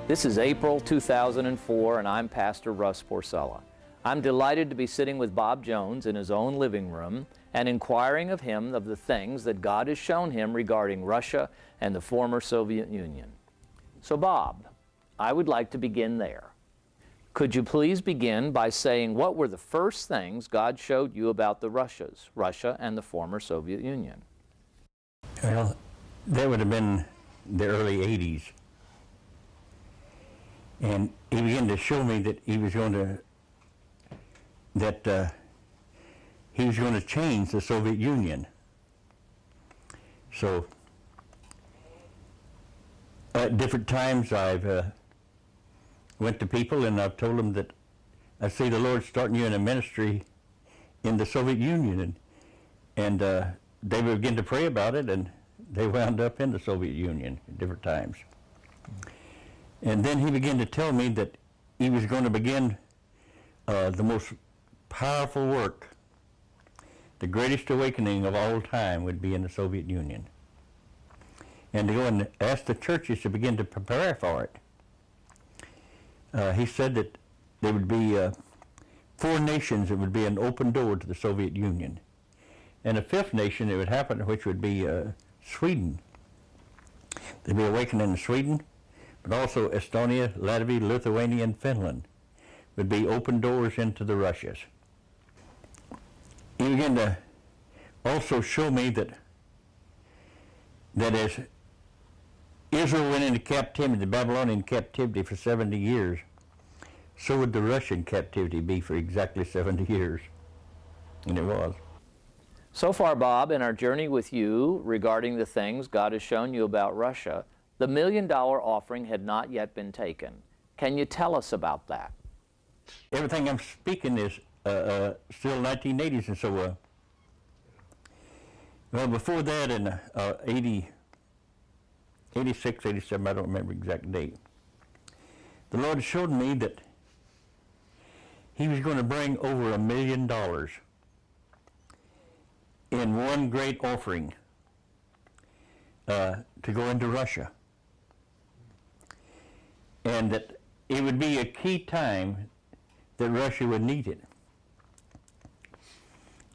This is April 2004, and I'm Pastor Russ Porcella. I'm delighted to be sitting with Bob Jones in his own living room and inquiring of him of the things that God has shown him regarding Russia and the former Soviet Union. So Bob, I would like to begin there. Could you please begin by saying what were the first things God showed you about the Russia and the former Soviet Union? Well, that would have been the early 80s. And he began to show me that he was going to change the Soviet Union. So at different times I've went to people and I've told them that I see the Lord starting you in a ministry in the Soviet Union, and they would begin to pray about it, and they wound up in the Soviet Union at different times. And then he began to tell me that he was going to begin the most powerful work, the greatest awakening of all time would be in the Soviet Union. And to go and ask the churches to begin to prepare for it. He said that there would be 4 nations that would be an open door to the Soviet Union. And a 5th nation that would happen, which would be Sweden. There'd be awakening in Sweden, but also Estonia, Latvia, Lithuania, and Finland would be open doors into the Russias. He began to also show me that as Israel went into captivity, the Babylonian captivity for 70 years, so would the Russian captivity be for exactly 70 years. And it was. So far, Bob, in our journey with you regarding the things God has shown you about Russia, the $1 million offering had not yet been taken. Can you tell us about that? Everything I'm speaking is still 1980s, and so, well, before that in 86, 87, I don't remember the exact date, the Lord showed me that He was going to bring over $1 million in one great offering to go into Russia. And that it would be a key time that Russia would need it.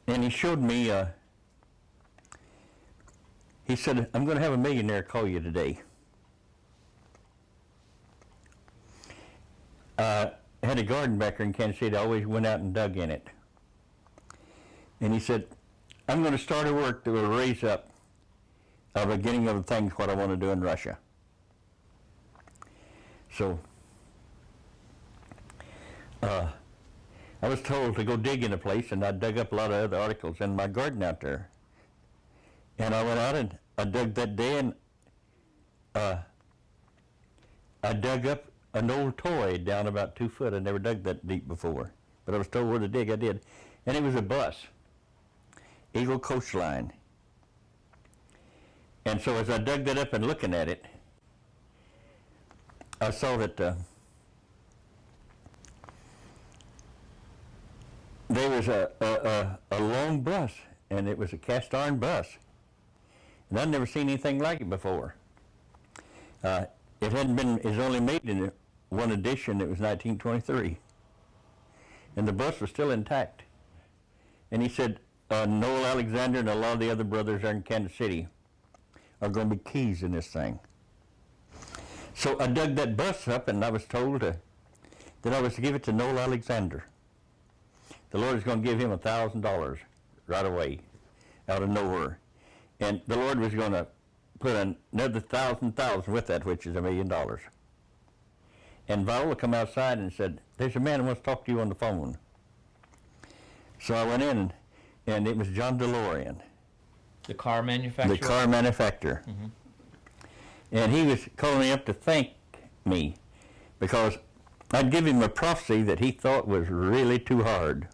And he showed me, he said, I'm going to have a millionaire call you today. I had a garden back there in Kansas City. I always went out and dug in it. And he said, I'm going to start a work that will raise up a beginning of the things what I want to do in Russia. So I was told to go dig in a place, and I dug up a lot of other articles in my garden out there. And I went out and I dug that day, and I dug up an old toy down about 2 foot. I never dug that deep before, but I was told where to dig. I did, and it was a bus, Eagle Coastline. And so as I dug that up and looking at it, I saw that there was a long bus, and it was a cast iron bus. And I'd never seen anything like it before. It hadn't been, it was only made in one edition. It was 1923. And the bus was still intact. And he said, Noel Alexander and a lot of the other brothers there in Kansas City are going to be keys in this thing. So I dug that bus up, and I was told that I was to give it to Noel Alexander. The Lord is going to give him $1,000 right away, out of nowhere. And the Lord was going to put another thousand with that, which is $1 million. And Viola come outside and said, there's a man who wants to talk to you on the phone. So I went in, and it was John DeLorean. The car manufacturer? The car manufacturer. Mm-hmm. And he was calling me up to thank me because I'd give him a prophecy that he thought was really too hard.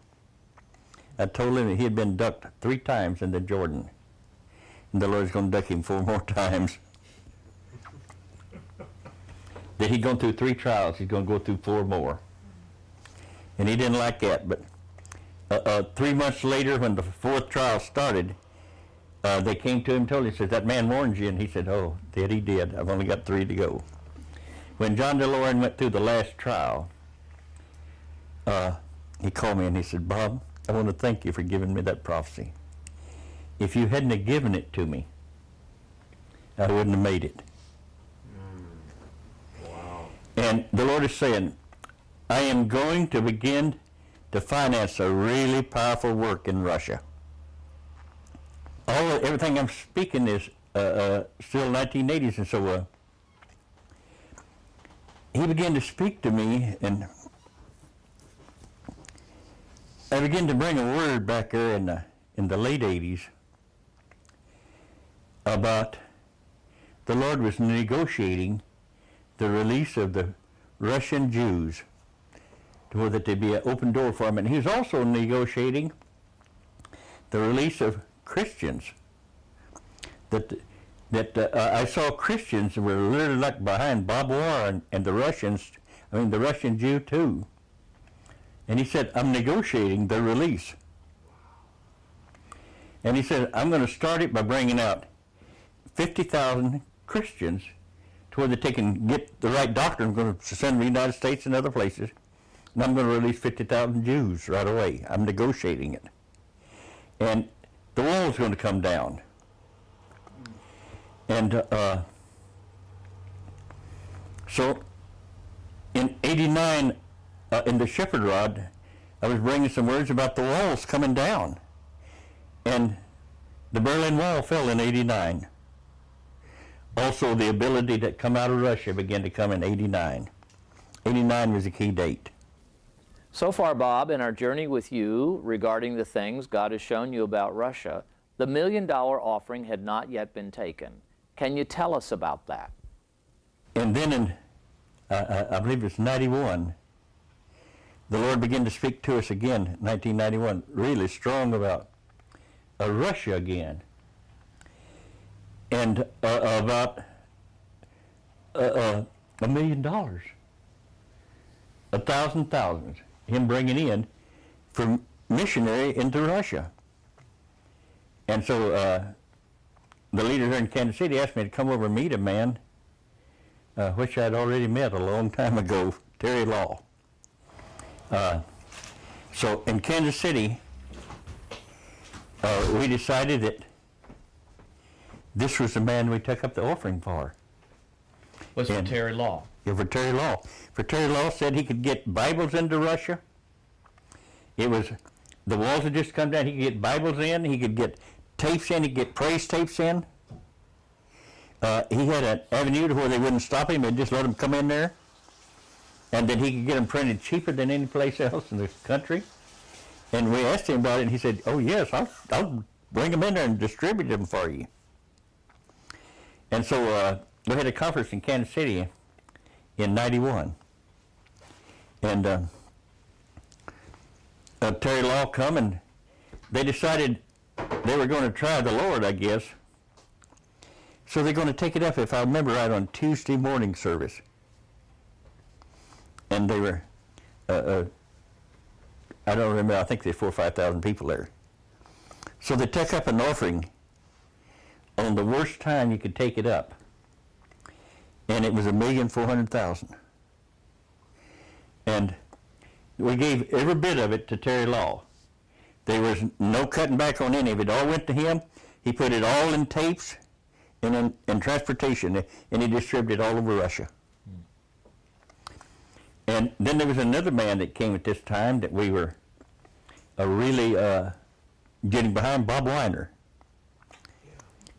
I told him that he had been ducked 3 times into Jordan, and the Lord's going to duck him 4 more times. That he'd gone through 3 trials, he's going to go through 4 more. And he didn't like that, but 3 months later, when the 4th trial started, they came to him and told him, said, that man warned you, and he said, oh, did he did. I've only got 3 to go. when John DeLorean went through the last trial, he called me and he said, "Bob, I want to thank you for giving me that prophecy. If you hadn't have given it to me, I wouldn't have made it." Wow. And the Lord is saying, I am going to begin to finance a really powerful work in Russia. Everything I'm speaking is still 1980s, and so he began to speak to me, and I began to bring a word back there in the late 80s about the Lord was negotiating the release of the Russian Jews to where that there'd be an open door for them. And he was also negotiating the release of Christians. I saw Christians were literally like behind Bob Warren and the Russians, the Russian Jew too. And he said, I'm negotiating the release. And he said, I'm going to start it by bringing out 50,000 Christians to where they can get the right doctrine. I'm going to send them to the United States and other places. And I'm going to release 50,000 Jews right away. I'm negotiating it. And the wall's going to come down. And so in 89, in the Shepherd Rod, I was bringing some words about the walls coming down. And the Berlin Wall fell in 89. Also, the ability to come out of Russia began to come in 89. 89 was a key date. So far, Bob, in our journey with you regarding the things God has shown you about Russia, the $1 million offering had not yet been taken. Can you tell us about that? And then in, I believe it's 91, the Lord began to speak to us again, 1991, really strong about Russia again. And about $1 million, 1,000, him bringing in from missionary into Russia. And so the leader here in Kansas City asked me to come over and meet a man, which I'd already met a long time ago, Terry Law. So in Kansas City, we decided that this was the man we took up the offering for. Was for Terry Law? Yeah, for Terry Law. For Terry Law said he could get Bibles into Russia. It was, the walls had just come down. He could get Bibles in. He could get tapes in. He could get praise tapes in. He had an avenue to where they wouldn't stop him. They'd just let him come in there. And then he could get them printed cheaper than any place else in the country. And we asked him about it, and he said, oh, yes, I'll bring them in there and distribute them for you. And so we had a conference in Kansas City in 91. And Terry Law come, and they decided they were going to try the Lord, I guess. So they're going to take it up, if I remember right, on Tuesday morning service. And they were, I don't remember, I think there's 4,000 or 5,000 people there. So they took up an offering on the worst time you could take it up. And it was $1,400,000. And we gave every bit of it to Terry Law. There was no cutting back on any of it. It all went to him. He put it all in tapes and in transportation, and he distributed it all over Russia. And then there was another man that came at this time that we were really getting behind, Bob Weiner.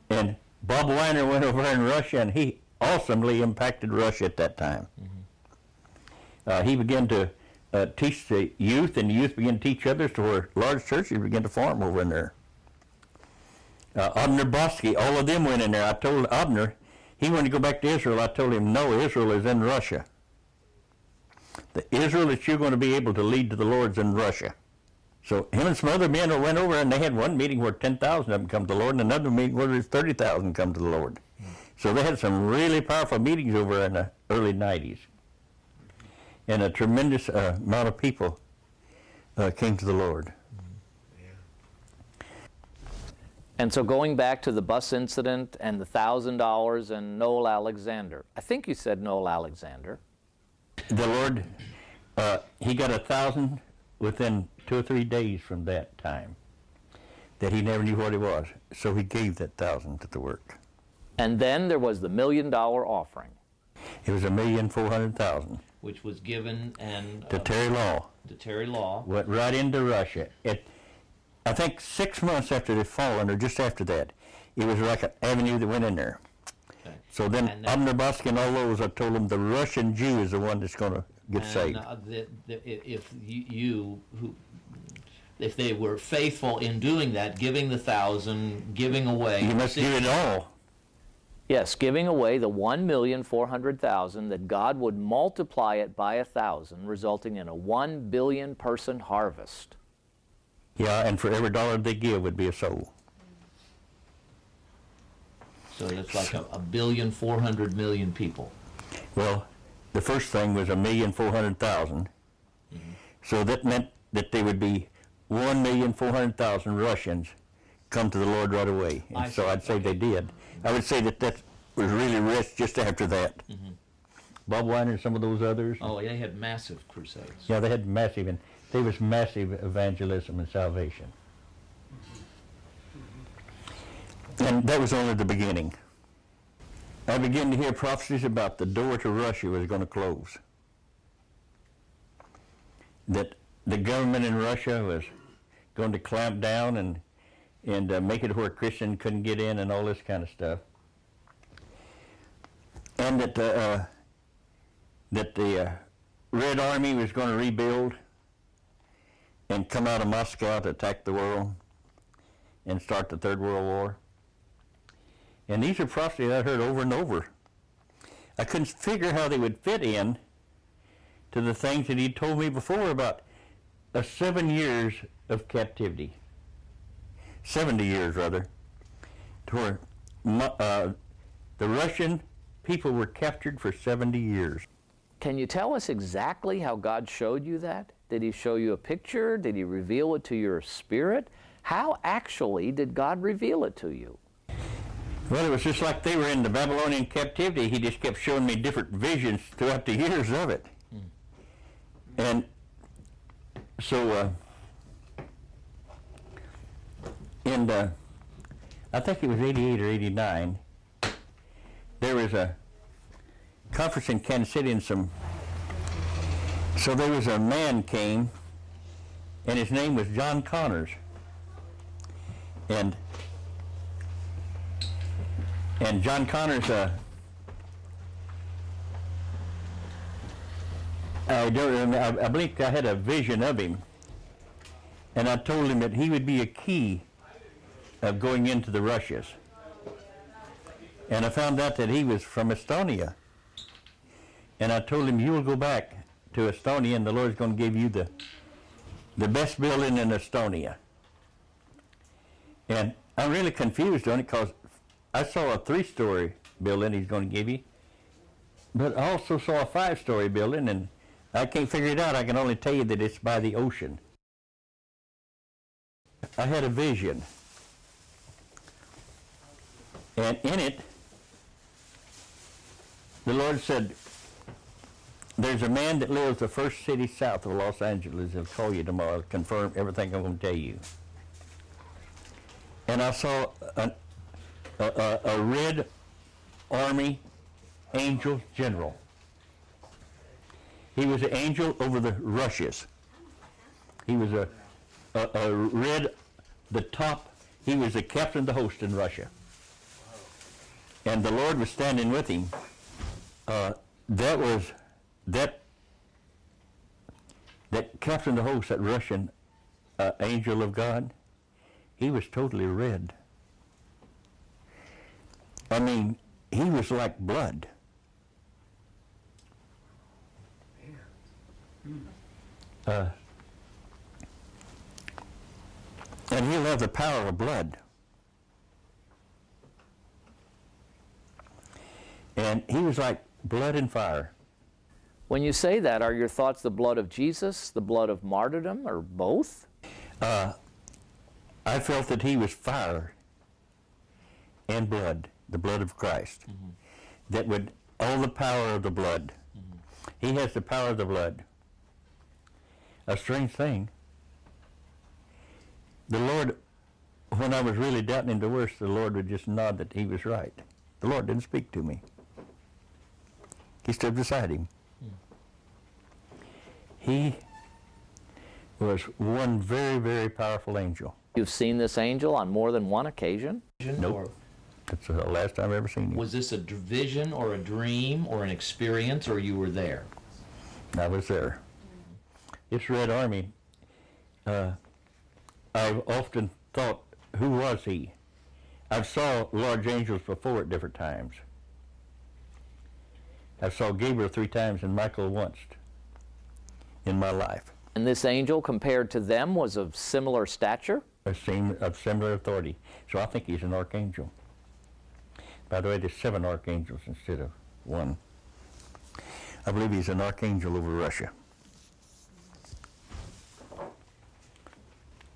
And Bob Weiner went over in Russia, and he awesomely impacted Russia at that time. He began to teach the youth, and the youth began to teach others, to where large churches began to form over in there. Abner Bosky, all of them went in there. I told Abner, he wanted to go back to Israel. I told him, no, Israel is in Russia. The Israel that you're going to be able to lead to the Lord's in Russia. So him and some other men went over, and they had one meeting where 10,000 of them come to the Lord, and another meeting where there's 30,000 come to the Lord. So they had some really powerful meetings over in the early 90s. And a tremendous amount of people came to the Lord. And so going back to the bus incident and the $1,000 and Noel Alexander, I think you said Noel Alexander. The Lord, he got 1,000 within 2 or 3 days from that time, that he never knew what it was. So he gave that 1,000 to the work. And then there was the $1 million offering. It was 1,400,000. Which was given and To Terry Law. to Terry Law. Went right into Russia. I think 6 months after they'd fallen, or just after that, it was like an avenue that went in there. Okay. So then And Omnibusk and all those, I told them the Russian Jew is the one that's going to get saved. If they were faithful in doing that, giving the 1,000, giving away. You must give it all. Yes, giving away the 1,400,000, that God would multiply it by 1,000, resulting in a 1 billion person harvest. Yeah, and for every dollar they give would be a soul. So that's like a 1,400,000,000 people. Well, the first thing was 1,400,000. So that meant that there would be 1,400,000 Russians come to the Lord right away. And so I'd say they did. I would say that was really rich just after that. Bob Weiner and some of those others. Oh, they had massive crusades. Yeah, they had massive, and there was massive evangelism and salvation. And that was only the beginning. I began to hear prophecies about the door to Russia was going to close. That the government in Russia was going to clamp down and make it where Christians couldn't get in and all this kind of stuff. And that the Red Army was going to rebuild and come out of Moscow to attack the world and start the Third World War. And these are prophecies I heard over and over. I couldn't figure how they would fit in to the things that he told me before about 7 years of captivity. 70 years, rather, to where the Russian people were captured for 70 years. Can you tell us exactly how God showed you that? Did he show you a picture? Did he reveal it to your spirit? How actually did God reveal it to you? Well, it was just like they were in the Babylonian captivity. He just kept showing me different visions throughout the years of it. And so, I think it was 88 or 89, there was a conference in Kansas City, and so there was a man came, and his name was John Connors. And John Connors, I believe I had a vision of him, and I told him that he would be a key of going into the Russias. And I found out that he was from Estonia. And I told him, you will go back to Estonia, and the Lord's going to give you the best building in Estonia. And I'm really confused on it, because I saw a 3-story building he's going to give you, but I also saw a 5-story building, and I can't figure it out. I can only tell you that it's by the ocean. I had a vision, and in it, the Lord said, there's a man that lives the first city south of Los Angeles. He'll call you tomorrow to confirm everything I'm going to tell you. And I saw a Red Army angel general. He was an angel over the Russias. He was a red, the top, he was the captain of the host in Russia. And the Lord was standing with him. That captain of the host, that Russian angel of God, he was totally red. I mean, he was like blood. And he'll have the power of blood. And he was like blood and fire. When you say that, are your thoughts the blood of Jesus, the blood of martyrdom, or both? I felt that he was fire and blood, the blood of Christ, that would, all the power of the blood. He has the power of the blood. A strange thing. The Lord, when I was really doubting him the worst, the Lord would just nod that he was right. The Lord didn't speak to me. He stood beside him. He was one very, very powerful angel. You've seen this angel on more than one occasion? Nope. That's the last time I've ever seen him. Was this a vision or a dream or an experience, or you were there? I was there. This Red Army, I've often thought, who was he? I've saw large angels before at different times. I saw Gabriel 3 times and Michael once in my life. And this angel, compared to them, was of similar stature? Of similar authority. So I think he's an archangel. By the way, there's 7 archangels instead of 1. I believe he's an archangel over Russia.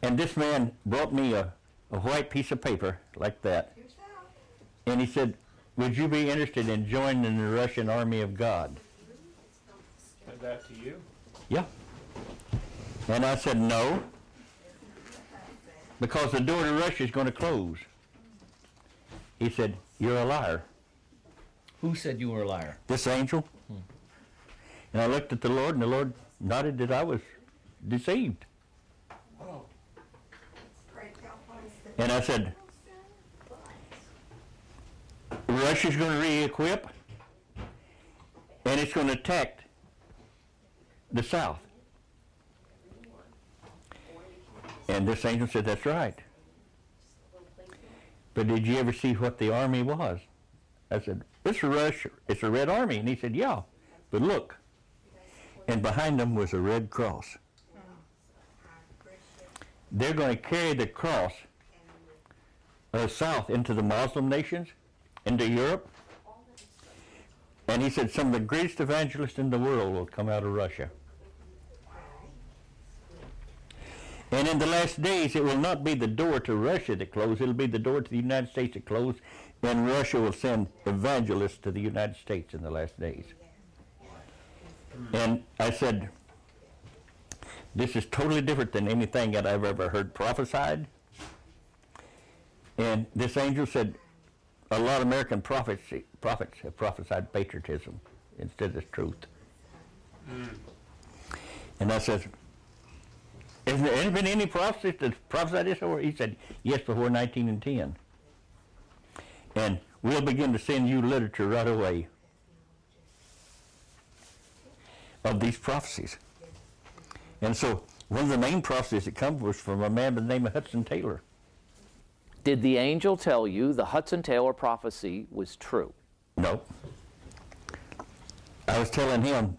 And this man brought me a white piece of paper like that. And he said, would you be interested in joining the Russian army of God? Said that to you? Yeah. And I said no, because the door to Russia is going to close. He said, you're a liar. Who said you were a liar? This angel. And I looked at the Lord, and the Lord nodded that I was deceived. And I said, Russia's going to re-equip, and it's going to attack the South. And this angel said, that's right. But did you ever see what the army was? I said, it's Russia. It's a red army. And he said, yeah, but look. And behind them was a red cross. They're going to carry the cross south into the Muslim nations, into Europe. And he said some of the greatest evangelists in the world will come out of Russia. And in the last days, it will not be the door to Russia that closes, it'll be the door to the United States that closes, and Russia will send evangelists to the United States in the last days. And I said, this is totally different than anything that I've ever heard prophesied. And this angel said, a lot of American prophets have prophesied patriotism instead of truth. And I said, has there been any prophecies that prophesied this? He said, yes, before 1910. And we'll begin to send you literature right away of these prophecies. And so one of the main prophecies that come was from a man by the name of Hudson Taylor. Did the angel tell you the Hudson Taylor prophecy was true? No. I was telling him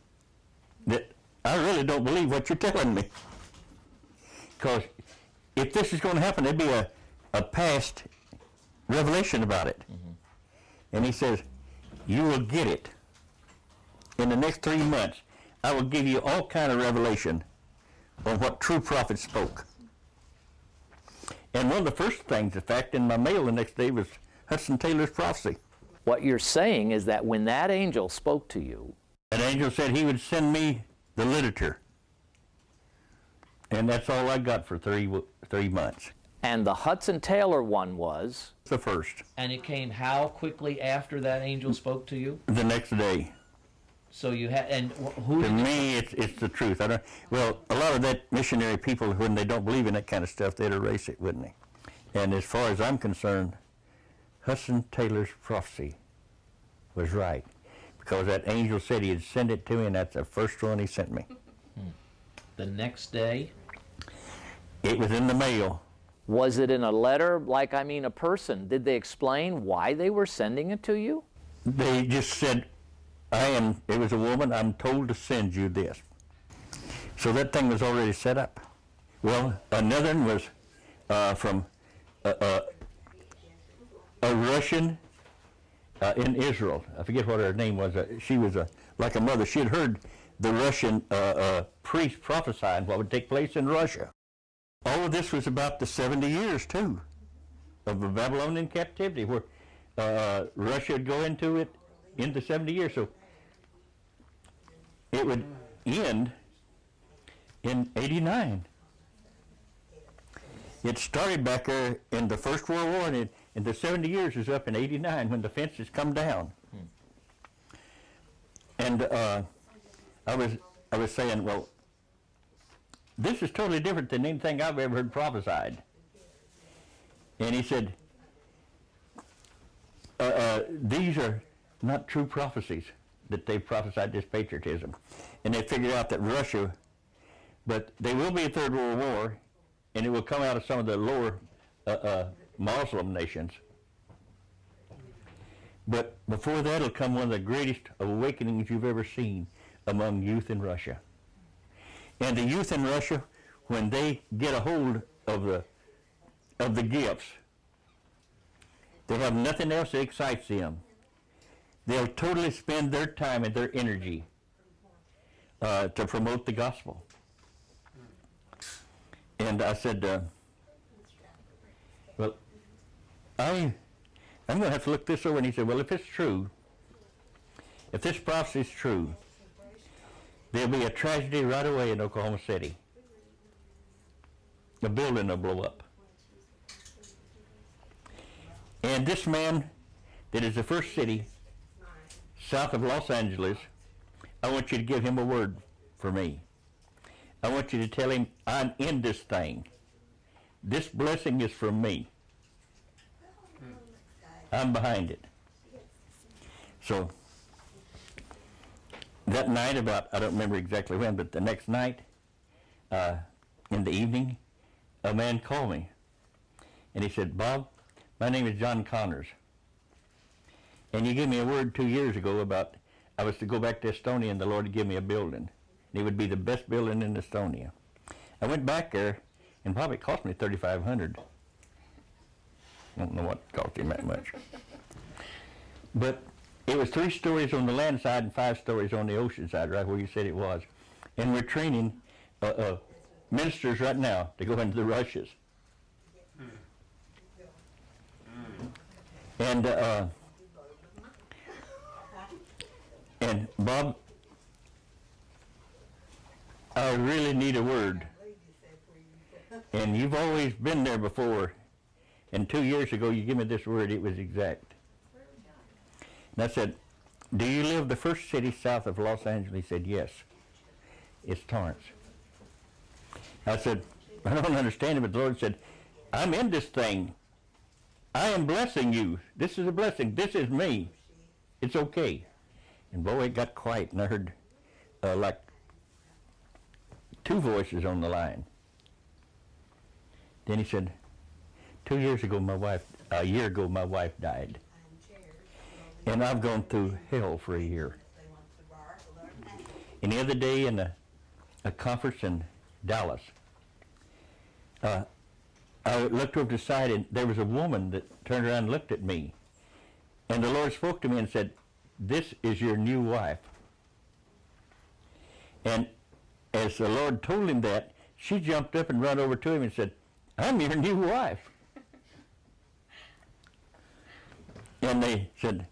that I really don't believe what you're telling me. Because if this is going to happen, there'd be a past revelation about it. And he says, you will get it. In the next 3 months, I will give you all kind of revelation on what true prophets spoke. And one of the first things, in fact, in my mail the next day was Hudson Taylor's prophecy. What you're saying is that when that angel spoke to you, that angel said he would send me the literature. And that's all I got for 3 months. and the Hudson Taylor one was? The first. And it came how quickly after that angel spoke to you? The next day. So you had, and who? To me, it's the truth. I don't. Well, a lot of that missionary people, when they don't believe in that kind of stuff, they'd erase it, wouldn't they? And as far as I'm concerned, Hudson Taylor's prophecy was right, because that angel said he'd send it to me, and that's the first one he sent me. The next day? It was in the mail. Was it in a letter, like, I mean, a person? Did they explain why they were sending it to you? They just said, it was a woman, I'm told to send you this. So that thing was already set up. Well, another one was from a Russian in Israel. I forget what her name was. She was like a mother. She had heard the Russian priest prophesying what would take place in Russia. All of this was about the 70 years, too, of the Babylonian captivity, where Russia would go into it in the 70 years. So it would end in 89. It started back there in the First World War, and the 70 years is up in 89 when the fences come down. And I was saying, well, this is totally different than anything I've ever heard prophesied. And he said, these are not true prophecies that they've prophesied this patriotism. And they figured out that Russia, but there will be a Third World War, and it will come out of some of the lower Muslim nations. But before that will come one of the greatest awakenings you've ever seen among youth in Russia. And the youth in Russia, when they get a hold of the gifts, they have nothing else that excites them. They'll totally spend their time and their energy to promote the gospel. And I said, well, I'm going to have to look this over. And he said, well, if it's true, if this prophecy is true, there'll be a tragedy right away in Oklahoma City. The building will blow up. And this man that is the first city south of Los Angeles, I want you to give him a word for me. I want you to tell him, I'm in this thing. This blessing is from me. I'm behind it. So that night, about, I don't remember exactly when, but the next night, in the evening, a man called me. And he said, Bob, my name is John Connors. And you gave me a word 2 years ago about I was to go back to Estonia and the Lord would give me a building. And it would be the best building in Estonia. I went back there and probably it cost me $3,500. I don't know what cost him that much. But it was 3 stories on the land side and 5 stories on the ocean side, right where you said it was. And we're training ministers right now to go into the rushes. And Bob, I really need a word. And you've always been there before. And 2 years ago, you gave me this word. It was exact. And I said, do you live the first city south of Los Angeles? He said, yes. It's Torrance. I said, I don't understand it, but the Lord said, I'm in this thing. I am blessing you. This is a blessing. This is me. It's okay. And boy, it got quiet, and I heard like 2 voices on the line. Then he said, a year ago, my wife died. And I've gone through hell for a year. And the other day in a conference in Dallas, I looked over the side, and there was a woman that turned around and looked at me. And the Lord spoke to me and said, this is your new wife. And as the Lord told him that, she jumped up and ran over to him and said, I'm your new wife. And they said,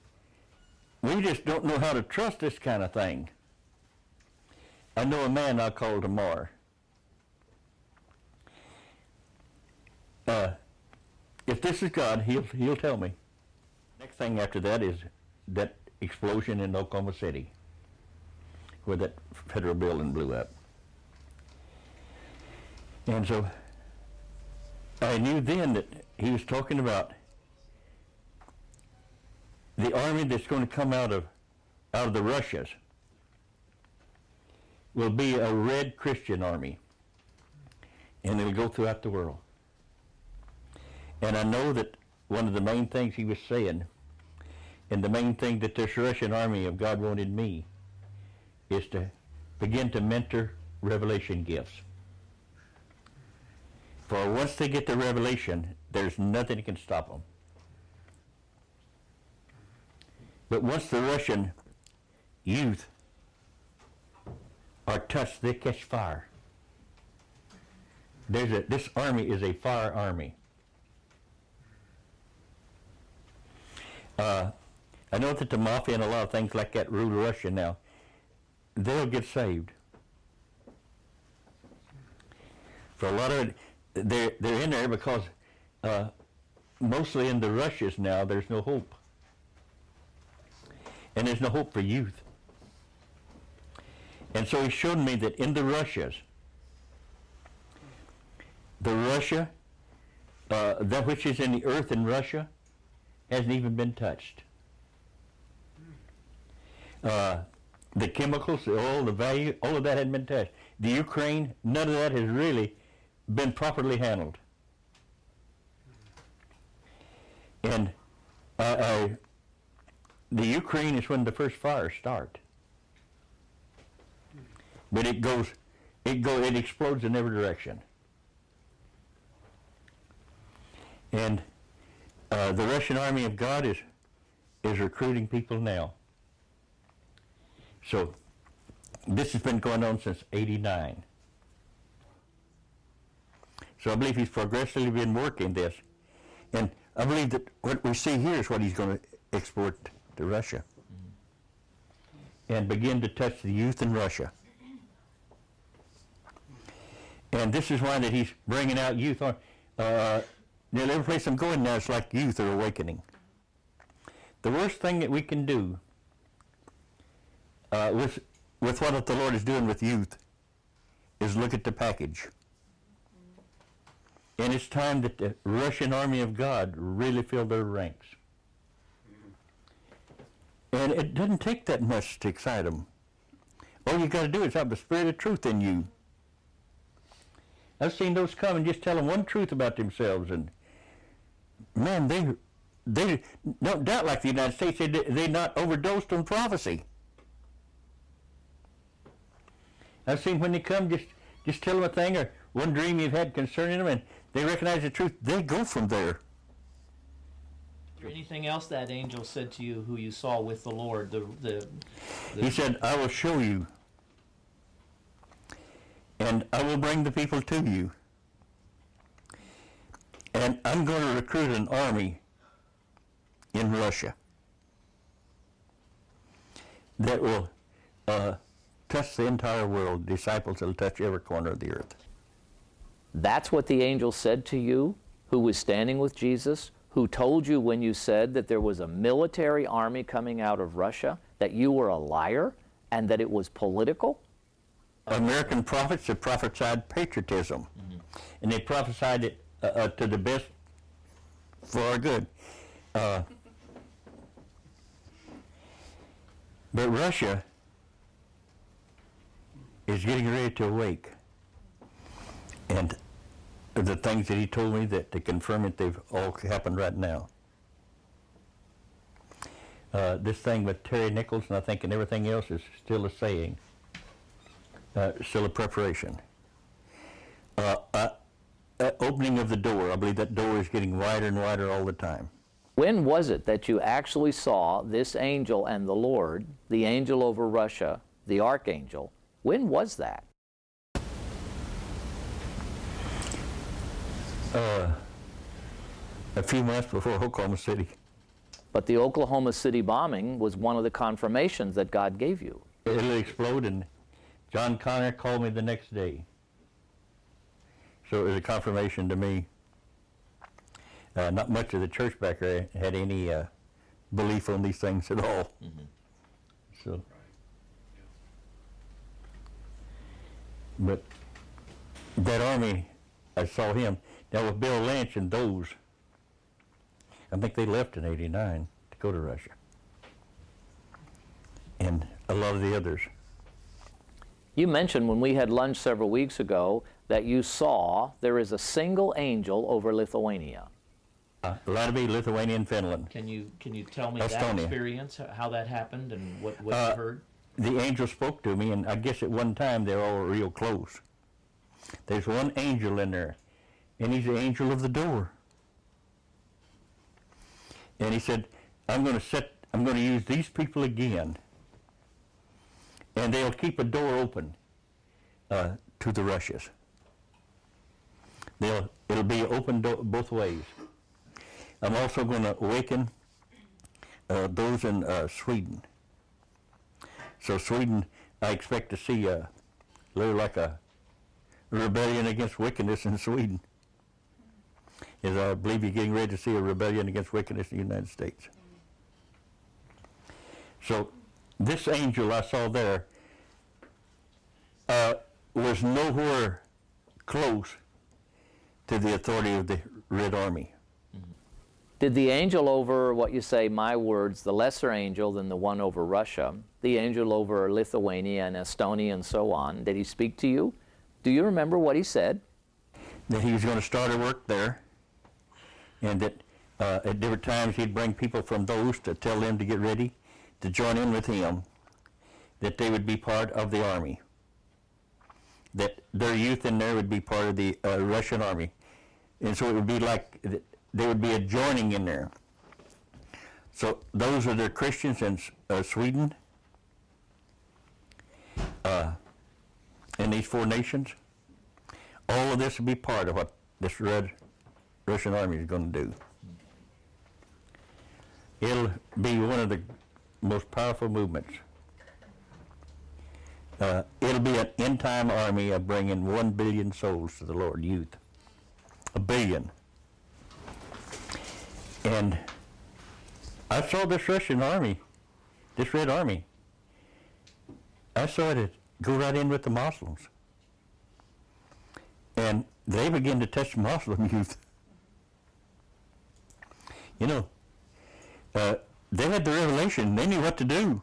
we just don't know how to trust this kind of thing. I know a man I'll call tomorrow. If this is God, he'll tell me. Next thing after that is that explosion in Oklahoma City, where that federal building blew up. And so I knew then that he was talking about the army that's going to come out of the Russias will be a red Christian army, and it'll go throughout the world. And I know that one of the main things he was saying, and the main thing that this Russian army of God wanted me, is to begin to mentor revelation gifts. For once they get the revelation, there's nothing that can stop them. But once the Russian youth are touched, they catch fire. This army is a fire army. I know that the mafia and a lot of things like that rule Russia now. They'll get saved. For a lot of it, they're in there because mostly in the Russias now, there's no hope. And there's no hope for youth. And so he showed me that in the Russias, that which is in the earth in Russia hasn't even been touched. The chemicals, the oil, the value, all of that hadn't been touched. The Ukraine, none of that has really been properly handled. And the Ukraine is when the first fires start. But it explodes in every direction. And the Russian army of God is recruiting people now. So this has been going on since '89. So I believe he's progressively been working this. And I believe that what we see here is what he's going to export to Russia. And begin to touch the youth in Russia. And this is why that he's bringing out youth. Nearly every place I'm going now, it's like youth are awakening. The worst thing that we can do with what the Lord is doing with youth is look at the package. And it's time that the Russian army of God really fill their ranks. And it doesn't take that much to excite them. All you got to do is have the spirit of truth in you. I've seen those come and just tell them one truth about themselves, and man, they don't doubt like the United States. They not overdosed on prophecy. I've seen when they come, just tell them a thing or one dream you've had concerning them, and they recognize the truth. They go from there. Is there anything else that angel said to you who you saw with the Lord? He said, I will show you, and I will bring the people to you. And I'm going to recruit an army in Russia that will touch the entire world. Disciples will touch every corner of the earth. That's what the angel said to you, who was standing with Jesus, who told you when you said that there was a military army coming out of Russia, that you were a liar and that it was political? American prophets have prophesied patriotism, and they prophesied it to the best for our good. But Russia is getting ready to awake. And the things that he told me that to confirm it, they've all happened right now. This thing with Terry Nichols, and I think, and everything else is still a saying, still a preparation. Opening of the door, I believe that door is getting wider and wider all the time. When was it that you actually saw this angel and the Lord, the angel over Russia, the Archangel? When was that? A few months before Oklahoma City. But the Oklahoma City bombing was one of the confirmations that God gave you. It'll explode, and John Connor called me the next day. So it was a confirmation to me. Not much of the church back there had any belief on these things at all. So, but that army, I saw him. Now with Bill Lynch and those, I think they left in '89 to go to Russia. And a lot of the others. You mentioned when we had lunch several weeks ago that you saw there is a single angel over Lithuania. Latvia, Lithuania, and Finland. Can you tell me Estonia. that experience, how that happened, and what you heard? The angel spoke to me, and I guess at one time they were all real close. There's one angel in there, and he's the angel of the door. And he said, I'm going to use these people again, and they'll keep a door open to the Russias. It'll be open both ways. I'm also going to awaken those in Sweden. So Sweden, I expect to see a little like a rebellion against wickedness in Sweden. As I believe you're getting ready to see a rebellion against wickedness in the United States. So this angel I saw there was nowhere close to the authority of the Red Army. Did the angel over, what you say, my words, the lesser angel than the one over Russia, the angel over Lithuania and Estonia and so on, did he speak to you? Do you remember what he said? That he was going to start a work there, and that at different times he'd bring people from those to tell them to get ready to join in with him, that they would be part of the army, that their youth in there would be part of the Russian army. And so it would be like there would be a joining in there. So those are the Christians in Sweden, in these 4 nations. All of this will be part of what this Red Russian army is going to do. It'll be one of the most powerful movements. It'll be an end-time army of bringing 1 billion souls to the Lord, youth. 1 billion. And I saw this Russian army, this Red Army. I saw it go right in with the Muslims. And they began to touch Muslim youth. You know, they had the revelation. They knew what to do.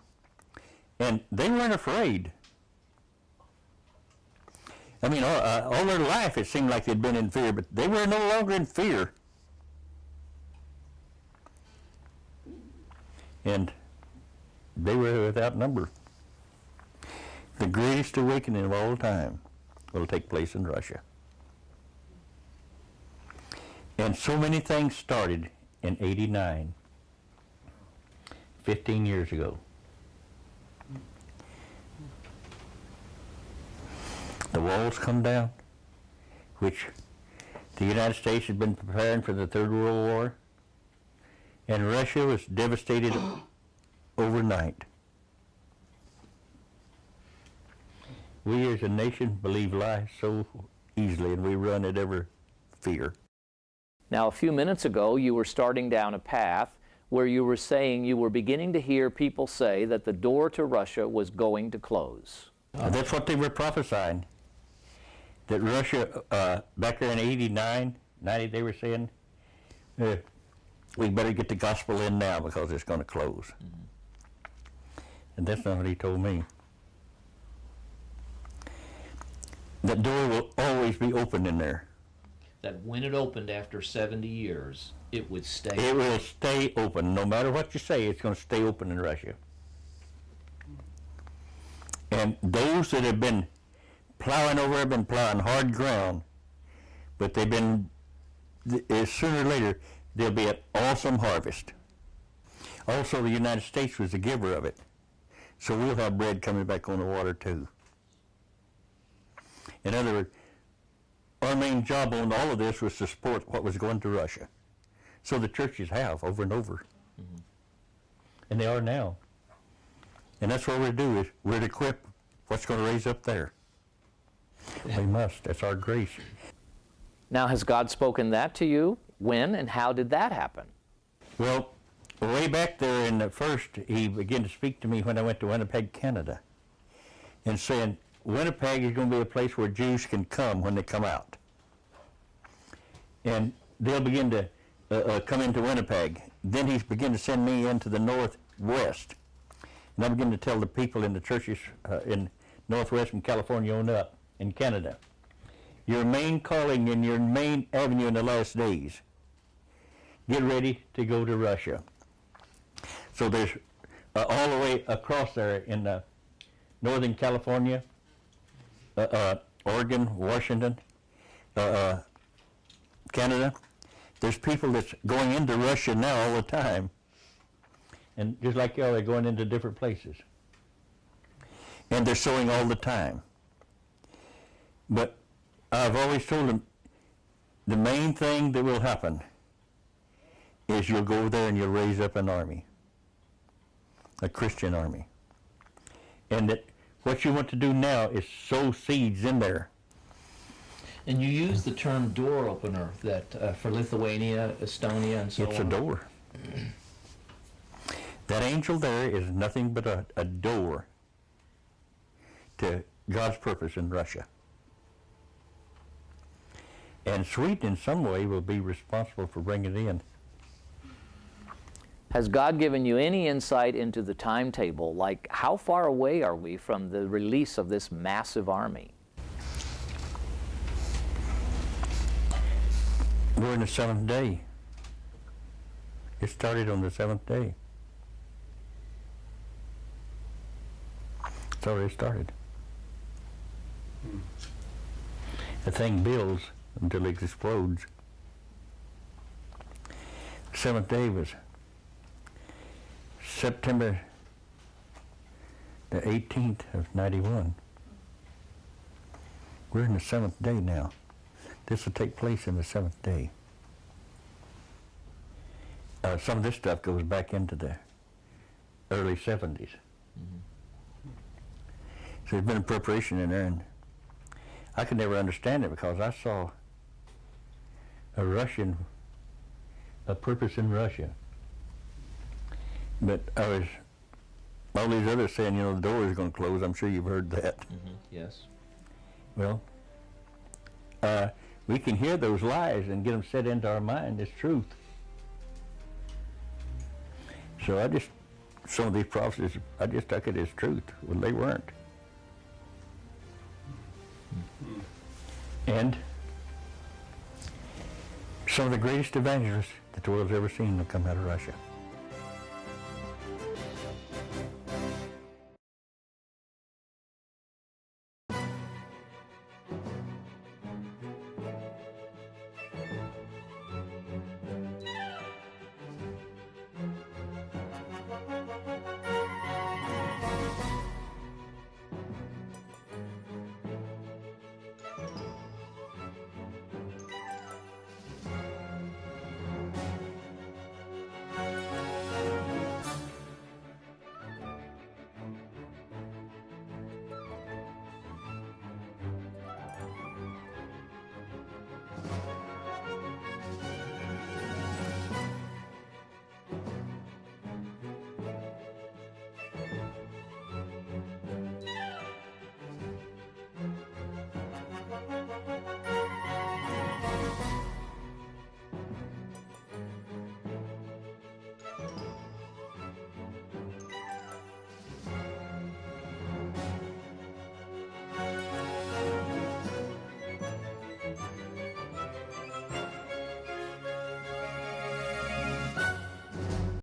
And they weren't afraid. I mean, all their life it seemed like they'd been in fear, but they were no longer in fear. And they were without number. The greatest awakening of all time will take place in Russia. And so many things started in '89, 15 years ago. The walls come down, which the United States had been preparing for the Third World War, and Russia was devastated overnight. We as a nation believe lies so easily, and we run at every fear. Now, a few minutes ago, you were starting down a path where you were saying you were beginning to hear people say that the door to Russia was going to close. That's what they were prophesying. That Russia, back there in '89, '90, they were saying, we better get the gospel in now because it's going to close. And that's not what he told me. That door will always be open in there. That when it opened after 70 years, it would stay. It will stay open. No matter what you say, it's going to stay open in Russia. And those that have been plowing over have been plowing hard ground, but they've been, sooner or later, there'll be an awesome harvest. Also, the United States was the giver of it. So we'll have bread coming back on the water too. In other words, our main job on all of this was to support what was going to Russia. So the churches have over and over. And they are now. And that's what we're do is we're to equip what's going to raise up there. We must. That's our grace. Now, has God spoken that to you? When and how did that happen? Well, way back there in the first, he began to speak to me when I went to Winnipeg, Canada, and saying, Winnipeg is going to be a place where Jews can come when they come out. And they'll begin to come into Winnipeg. Then he's begun to send me into the Northwest. And I begin to tell the people in the churches in Northwest and California on up in Canada, your main calling and your main avenue in the last days, get ready to go to Russia. So there's all the way across there in Northern California, Oregon, Washington, Canada. There's people that's going into Russia now all the time. And just like y'all, they're going into different places. And they're sowing all the time. But I've always told them, the main thing that will happen is you'll go there and you'll raise up an army. a Christian army. And that what you want to do now is sow seeds in there. And you use the term door opener that for Lithuania, Estonia, and so on. It's a door. That angel there is nothing but a door to God's purpose in Russia. And Sweden in some way will be responsible for bringing it in. Has God given you any insight into the timetable? Like, how far away are we from the release of this massive army? We're in the 7th day. It started on the 7th day. It's already started. The thing builds until it explodes. The 7th day was September the 18th of 91. We're in the 7th day now. This will take place in the 7th day. Some of this stuff goes back into the early 70s. So there's been a preparation in there, and I could never understand it because I saw a purpose in Russia. But I was, all these others saying, you know, the door is going to close. I'm sure you've heard that. Yes. Well, we can hear those lies and get them set into our mind as truth. So some of these prophecies, I just took it as truth. Well, they weren't. And some of the greatest evangelists that the world's ever seen will come out of Russia.